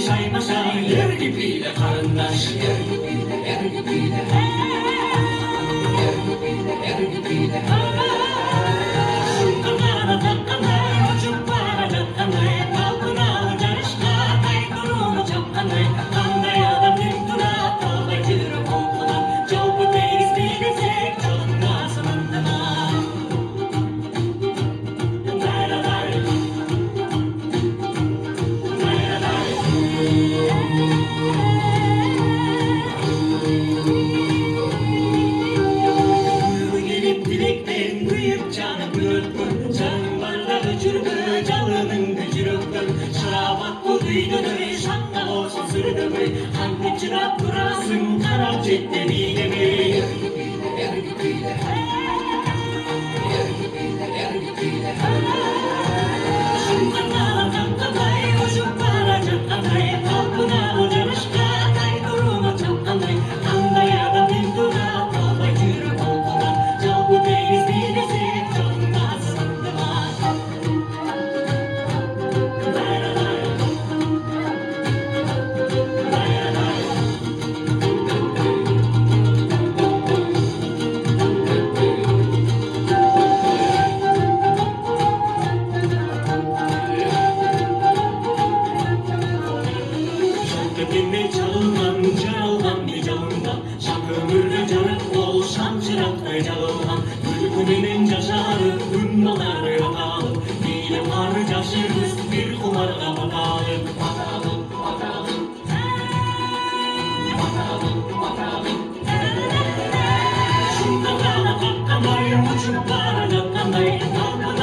saymaşa yer gibiyle karındaş. Yer gibiyle, yer gibiyle, yer gibiyle, yer gibiyle. Şunlara takkanay, uçuklara takkanay, kalkına uçarışka, kaydurumu çapkanay, kandaya da pintura, kolay cırı kokuna, çabuk deniz bilesek, çalınma sınırdıma. Dilekten büyük canı bülbül, canım barda çürgü, canının gücürüktür. Şarabat bu düğünü, şanla olsun sürdümü, hangi çırak durasın, karar cidden iyilemi. Yer gibiyle, yer gibiyle, yer gibiyle, yer gibiyle. Şunlarla kankanay, uçuklara çakanay, kalkına uçarışka, kaydurumu çakanay, kandaya da pintura, kolay cürü kokuna, çabuk deniz bilesek, çalınmaz sındıma. Şarkı çalınan, çalınan bir canından, şarkı mürde canık ol, şamçırak ve çalınan, gülkünün caşarı, hündaları yakalım, bile var caşırız, bir kumarda bakalım. Bakalım, bakalım, bakalım, bakalım. Şundan kana kakkamay, uçuklara kakkamay, kalkın